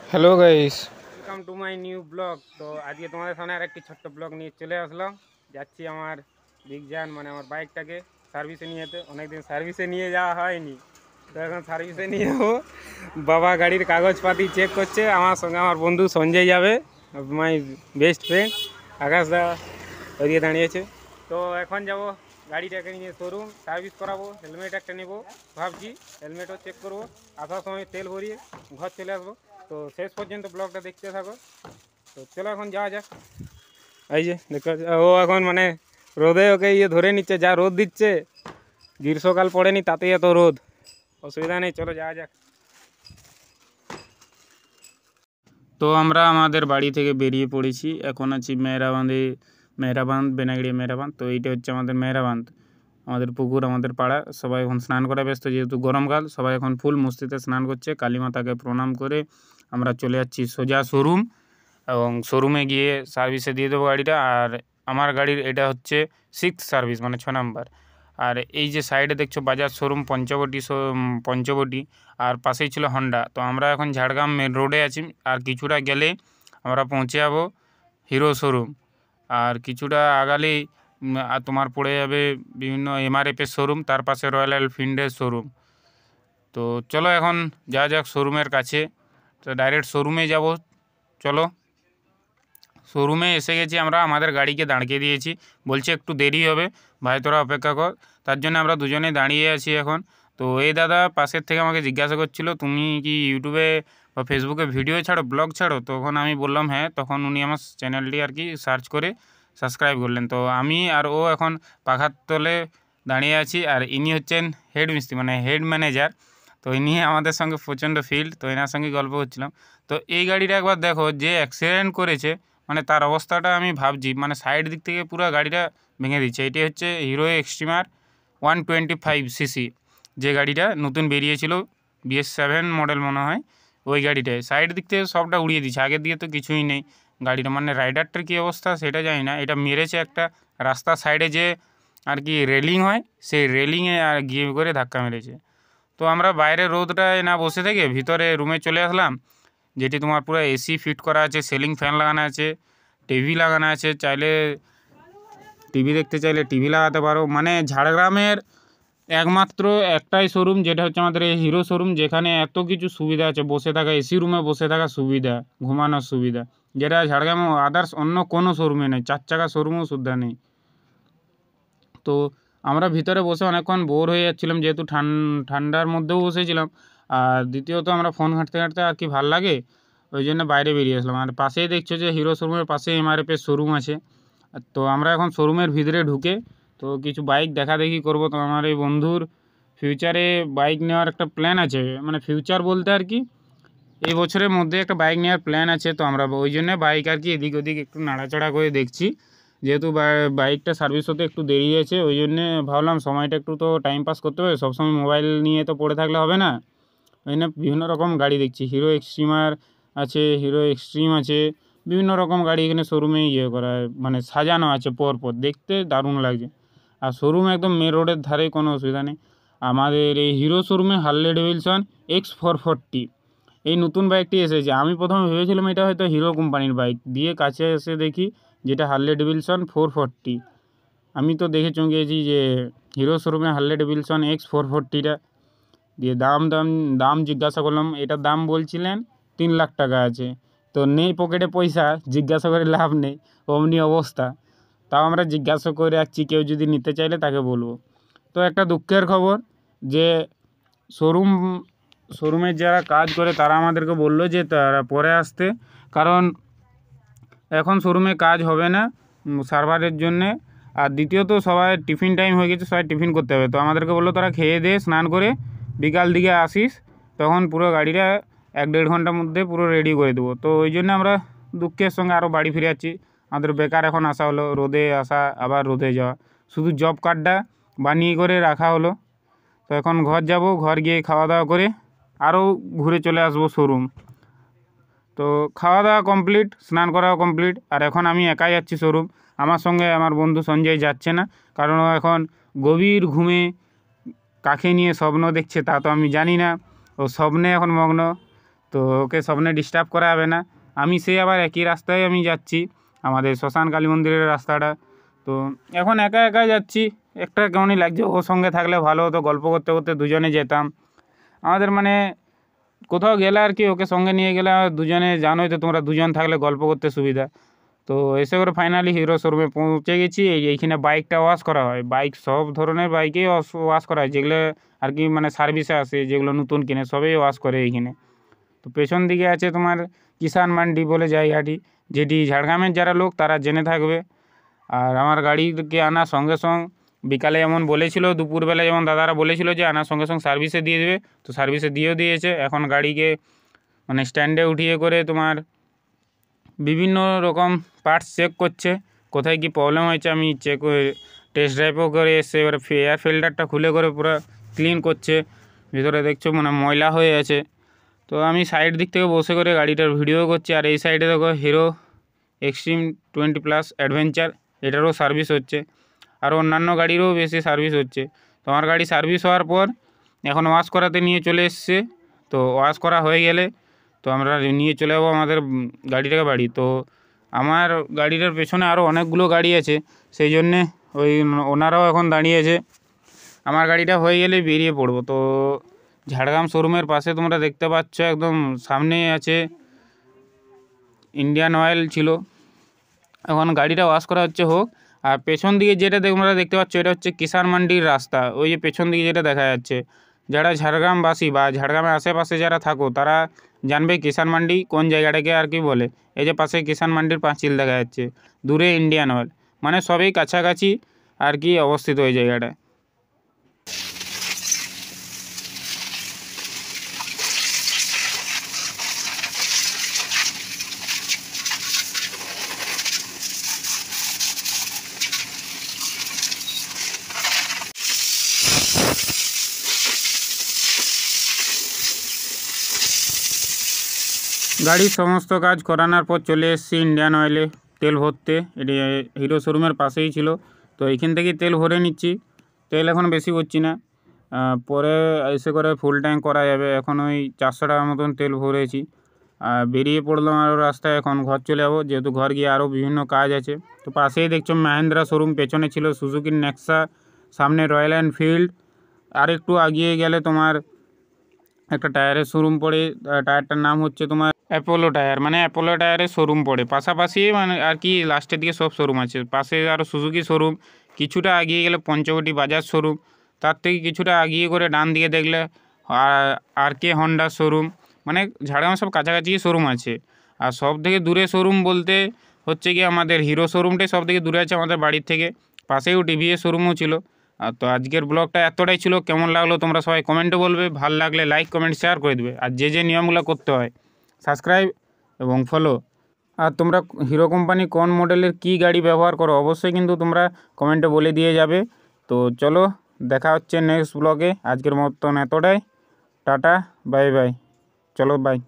Hello guys, welcome to my new blog. তো আজকে তোমাদের সামনে আর একটি ছোট্ট ব্লগ নিয়ে চলে আসলাম। যাচ্ছি আমার বিগজান মানে আমার বাইকটাকে সার্ভিসে নিয়ে যেতে। অনেকদিন সার্ভিসে নিয়ে যাওয়া হয়নি, তো এখন সার্ভিসে নিয়ে যাবো। বাবা গাড়ির কাগজপাতি চেক করছে, আমার সঙ্গে আমার বন্ধু সঞ্জয় যাবে, মাই বেস্ট ফ্রেন্ড। আকাশদা ওইদিকে দাঁড়িয়েছে। তো এখন যাব গাড়িটাকে নিয়ে শোরুম, সার্ভিস করাবো, হেলমেট একটা নেবো ভাবছি, হেলমেটও চেক করবো। আসার সময় তেল ভরিয়ে ঘর চলে আসবো। তো শেষ পর্যন্ত ব্লগটা দেখতে থাকো। তো চলো এখন যাওয়া যাক। এই যে দেখতে পাচ্ছ, ও এখন মানে রোদে ওকে ধরে নিচ্ছে, যা রোদ দিচ্ছে। গ্রীষ্মকাল পড়েনি তাতেই এত রোদ, অসুবিধা নেই, চলো যাওয়া যাক। তো আমরা আমাদের বাড়ি থেকে বেরিয়ে পড়েছি, এখন আছি মেহরাবাঁধ বেনাগড়িয়া মেহরাবাঁধ। তো এইটা হচ্ছে আমাদের মেহরাবাঁধ, আমাদের পুকুর, আমাদের পাড়া। সবাই এখন স্নান করা ব্যস্ত, যেহেতু গরমকাল সবাই এখন ফুল মস্তিতে স্নান করছে। কালীমাতাকে প্রণাম করে আমরা চলে যাচ্ছি সোজা শোরুম, এবং শোরুমে গিয়ে সার্ভিসে দিয়ে দেবো গাড়িটা। আর আমার গাড়ির এটা হচ্ছে 6th সার্ভিস, মানে 6 নাম্বার। আর এই যে সাইডে দেখছো বাজাজ শোরুম পঞ্চবটি, আর পাশেই ছিল হন্ডা। তো আমরা এখন ঝাড়গ্রাম মেন রোডে আছি, আর কিছুটা গেলে আমরা পৌঁছে যাবো হিরো শোরুম। আর কিছুটা আগালেই আর তোমার পড়ে যাবে বিভিন্ন এমআরএফের শোরুম, তার পাশে রয়্যাল এনফিল্ডের শোরুম। তো চলো এখন যা যাক শোরুমের কাছে, তো ডাইরেক্ট শোরুমে যাব। চলো, শোরুমে এসে গেছি আমরা, আমাদের গাড়িকে দাঁড়িয়ে দিয়েছি। বলছে একটু দেরি হবে ভাই, তোরা অপেক্ষা কর। তার জন্য আমরা দুজনেই দাঁড়িয়ে আছি এখন। তো এই দাদা পাশের থেকে আমাকে জিজ্ঞাসা করছিল, তুমি কি ইউটিউবে বা ফেসবুকে ভিডিও ছাড়ো, ব্লগ ছাড়ো? তখন আমি বললাম হ্যাঁ। তখন উনি আমার চ্যানেলটি আর কি সার্চ করে সাবস্ক্রাইব করলেন। তো আমি আর ও এখন পাখার তলে দাঁড়িয়ে আছি, আর ইনি হচ্ছেন হেড মিস্ত্রি, মানে হেড ম্যানেজার। তো ইনি আমাদের সঙ্গে প্রচণ্ড ফিল্ড, তো এনার সঙ্গে গল্প করছিলাম। তো এই গাড়িটা একবার দেখো, যে অ্যাক্সিডেন্ট করেছে মানে তার অবস্থাটা আমি ভাবছি, মানে সাইড দিক থেকে পুরো গাড়িটা ভেঙে দিচ্ছে। এটি হচ্ছে হিরো এক্সট্রিমার 125cc, যে গাড়িটা নতুন বেরিয়েছিল, BS7 মডেল মনে হয়। ওই গাড়িটায় সাইড দিক থেকে সবটা উড়িয়ে দিচ্ছে, আগের দিকে তো কিছুই নেই গাড়িটা। মানে রাইডারটার কী অবস্থা সেটা জানি না। এটা মেরেছে একটা রাস্তার সাইডে যে আর কি রেলিং হয়, সেই রেলিংয়ে আর গিয়ে করে ধাক্কা মেরেছে। তো আমরা বাইরে রোদটায় না বসে থেকে ভিতরে রুমে চলে আসলাম, যেটি তোমার পুরো এসি ফিট করা আছে, সিলিং ফ্যান লাগানো আছে, টিভি লাগানো আছে। চাইলে টিভি দেখতে চাইলে টিভি লাগাতে পারো। মানে ঝাড়গ্রামের একমাত্র একটাই শোরুম, যেটা হচ্ছে আমাদের এই হিরো শোরুম, যেখানে এত কিছু সুবিধা আছে। বসে থাকা, এসি রুমে বসে থাকার সুবিধা, ঘুমানোর সুবিধা, যেটা ঝাড়গ্রামে আদার্স অন্য কোনো শোরুমে নেই। 4 চাকা শোরুমও সুবিধা নেই। তো আমরা ভিতরে বসে অনেকক্ষণ বোর হয়ে যাচ্ছিলাম, যেহেতু ঠান্ডার মধ্যেও বসেছিলাম। আর দ্বিতীয়ত আমরা ফোন ঘাঁটতে ঘাঁটতে আর কি ভাল লাগে, ওই জন্য বাইরে বেরিয়ে আসলাম। আর পাশেই দেখছো যে হিরো শোরুমের পাশে এমআরএফের শোরুম আছে। তো আমরা এখন শোরুমের ভিতরে ঢুকে তো কিছু বাইক দেখাদেখি করব। তো আমার এই বন্ধুর ফিউচারে বাইক নেওয়ার একটা প্ল্যান আছে, মানে ফিউচার বলতে আর কি এই বছরের মধ্যে একটা বাইক নেওয়ার প্ল্যান আছে। তো আমরা ওই জন্য বাইক আর কি এদিক ওদিক একটু নাড়াচাড়া করে দেখছি, যেহেতু বাইকটা সার্ভিস হতে একটু দেরি হয়েছে। ওই জন্যে ভাবলাম সময়টা একটু তো টাইম পাস করতে হবে, সবসময় মোবাইল নিয়ে তো পড়ে থাকলে হবে না। ওই জন্য বিভিন্ন রকম গাড়ি দেখছি, হিরো এক্সট্রিমার আছে, হিরো এক্সট্রিম আছে, বিভিন্ন রকম গাড়ি এখানে শোরুমে করা মানে সাজানো আছে পরপর, দেখতে দারুণ লাগছে। আর শোরুম একদম মেন রোডের ধারে, কোনো অসুবিধা নেই। আমাদের এই হিরো শোরুমে হার্লে ডেভিডসন X440 এই নতুন বাইকটি এসেছে। আমি প্রথমে ভেবেছিলাম এটা হয়তো হিরো কোম্পানির বাইক, দিয়ে কাছে এসে দেখি যেটা হার্লে ডেভিডসন 440। আমি তো দেখে চমকেছি যে হিরো শোরুমে হার্লে ডেভিডসন X440টা দিয়ে দাম জিজ্ঞাসা করলাম, এটার দাম বলছিলেন 3 লাখ টাকা আছে। তো নেই পকেটে পয়সা, জিজ্ঞাসা করে লাভ নেই, অমনি অবস্থা। তাও আমরা জিজ্ঞাসা করে রাখছি, কেউ যদি নিতে চাইলে তাকে বলবো। তো একটা দুঃখের খবর যে শোরুমের যারা কাজ করে তারা আমাদেরকে বললো যে তারা পরে আসতে, কারণ এখন শোরুমে কাজ হবে না সার্ভারের জন্যে। আর দ্বিতীয়ত সবাই টিফিন টাইম হয়ে গেছে, সবাই টিফিন করতে হবে। তো আমাদেরকে বললো তারা খেয়ে দিয়ে স্নান করে বিকাল দিকে আসিস, তখন পুরো গাড়িটা 1-1.5 ঘন্টার মধ্যে পুরো রেডি করে দেবো। তো ওই জন্য আমরা দুঃখের সঙ্গে আরও বাড়ি ফিরে যাচ্ছি। আমাদের বেকার এখন আসা হলো, রোদে আসা আবার রোদে যাওয়া, শুধু জব কার্ডটা বানিয়ে করে রাখা হলো। তো এখন ঘর যাব, ঘর গিয়ে খাওয়া দাওয়া করে আরও ঘুরে চলে আসবো শোরুম। তো খাওয়া দাওয়া কমপ্লিট, স্নান করাও কমপ্লিট, আর এখন আমি একাই যাচ্ছি শোরুম। আমার সঙ্গে আমার বন্ধু সঞ্জয় যাচ্ছে না, কারণ ও এখন গভীর ঘুমে কাকে নিয়ে স্বপ্ন দেখছে তা তো আমি জানি না, ও স্বপ্নে এখন মগ্ন, তো ওকে স্বপ্নে ডিস্টার্ব করা হবে না। আমি সেই আবার একই রাস্তায় আমি যাচ্ছি, আমাদের শ্মশান কালী মন্দিরের রাস্তাটা। তো এখন একা একা যাচ্ছি, একটা কেমনই লাগছে, ওর সঙ্গে থাকলে ভালো হতো, গল্প করতে করতে দুজনে যেতাম। আমাদের মানে কোথাও গেলে আর কি ওকে সঙ্গে নিয়ে গেলে দুজনে, জানোই তো তোমরা, দুজন থাকলে গল্প করতে সুবিধা। তো এসে করে ফাইনালি হিরো শোরুমে পৌঁছে গেছি। এইখানে বাইকটা ওয়াশ করা হয়, বাইক সব ধরনের বাইকেই ওয়াশ করা হয়, যেগুলো আর কি মানে সার্ভিসে আসে, যেগুলো নতুন কিনে সবই ওয়াশ করে এইখানে। তো পেছন দিকে আছে তোমার কিষান মান্ডি বলে জায়গাটি, যেটি ঝাড়গ্রামের যারা লোক তারা জেনে থাকবে। আর আমার গাড়িকে আনার সঙ্গে সঙ্গে বিকালে যেমন বলেছিল, দুপুরবেলা যেমন দাদারা বলেছিল যে আনার সঙ্গে সঙ্গে সার্ভিসে দিয়ে দেবে, তো সার্ভিসে দিয়েও দিয়েছে। এখন গাড়িকে মানে স্ট্যান্ডে উঠিয়ে করে তোমার বিভিন্ন রকম পার্টস চেক করছে, কোথায় কি প্রবলেম হয়েছে। আমি টেস্ট ড্রাইভও করে এসে এবার এয়ার ফিল্টারটা খুলে করে পুরো ক্লিন করছে। ভিতরে দেখছো মানে ময়লা হয়ে আছে। তো আমি সাইড দিক থেকে বসে করে গাড়িটার ভিডিও করছি। আর এই সাইডে দেখো হিরো এক্সট্রিম 20+ অ্যাডভেঞ্চার, এটারও সার্ভিস হচ্ছে। আর অন্যান্য গাড়িরও বেশি সার্ভিস হচ্ছে। তো আমার গাড়ি সার্ভিস হওয়ার পর এখন ওয়াশ করাতে নিয়ে চলে এসছে। তো ওয়াশ করা হয়ে গেলে তো আমরা নিয়ে চলে যাবো আমাদের গাড়িটাকে বাড়ি। তো আমার গাড়িটার পেছনে আরও অনেকগুলো গাড়ি আছে, সেই জন্যে ওনারাও এখন দাঁড়িয়েছে। আমার গাড়িটা হয়ে গেলে বেরিয়ে পড়বো। তো ঝাড়গ্রাম শোরুমের পাশে তোমরা দেখতে পাচ্ছ একদম সামনেই আছে ইন্ডিয়ান অয়েল ছিল। এখন গাড়িটা ওয়াশ করা হচ্ছে হোক। আর পেছন দিকে যেটা তোমরা দেখতে পাচ্ছ এটা হচ্ছে কিষান মান্ডির রাস্তা। ওই যে পেছন দিকে যেটা দেখা যাচ্ছে, যারা ঝাড়গ্রামবাসী বা ঝাড়গ্রামের আশেপাশে যারা থাকো তারা জানবে কিষান মান্ডি কোন জায়গাটাকে আর কি বলে। এই যে পাশে কিষান মান্ডির পাঁচিল দেখা যাচ্ছে, দূরে ইন্ডিয়ান অয়েল, মানে সবই কাছাকাছি আর কি অবস্থিত ওই জায়গাটায়। গাড়ির সমস্ত কাজ করানোর পর চলে এসেছি ইন্ডিয়ান অয়েলে তেল ভরতে। এটি হিরো শোরুমের পাশেই ছিল, তো এইখান থেকেই তেল ভরে নিচ্ছি। তেল এখন বেশি করছি না, পরে এসে করে ফুল ট্যাঙ্ক করা যাবে। এখন ওই 400 টাকার মতন তেল ভরেছি। আর বেরিয়ে পড়লাম আরও রাস্তায়, এখন ঘর চলে যাবো, যেহেতু ঘর গিয়ে আরও বিভিন্ন কাজ আছে। তো পাশেই দেখছো মাহিন্দ্রা শোরুম, পেছনে ছিল সুজুকির নেক্সা, সামনে রয়্যাল এনফিল্ড। আর একটু এগিয়ে গেলে তোমার একটা টায়ারের শোরুম পড়ে, টায়ারটার নাম হচ্ছে তোমার অ্যাপোলো টায়ার, মানে অ্যাপোলো টায়ারের শোরুম পড়ে পাশাপাশি, মানে আর কি লাস্টের দিকে সব শোরুম আছে। পাশে আরও সুজুকি শোরুম, কিছুটা এগিয়ে গেলে পঞ্চবটি বাজাজ শোরুম, তার থেকে কিছুটা এগিয়ে করে ডান দিকে দেখলে আর কে হন্ডা শোরুম। মানে ঝাড়গ্রামে সব কাছাকাছি শোরুম আছে। আর সব থেকে দূরে শোরুম বলতে হচ্ছে কি আমাদের হিরো শোরুমটাই সব থেকে দূরে আছে আমাদের বাড়ির থেকে। পাশেও টিভিএস শোরুমও ছিল। তো আজকের ব্লগটা এতটাই ছিল, কেমন লাগলো তোমরা সবাই কমেন্টে বলবে, ভালো লাগলে লাইক কমেন্ট শেয়ার করে দেবে। আর যে যে নিয়মগুলো করতে হয়, সাবস্ক্রাইব এবং ফলো। আর তোমরা হিরো কোম্পানি কোন মডেলের কী গাড়ি ব্যবহার করো অবশ্যই কিন্তু তোমরা কমেন্টে বলে দিয়ে যাবে। তো চলো, দেখা হচ্ছে নেক্সট ব্লগে। আজকের মতন এতটাই, টাটা, বাই বাই, চলো বাই।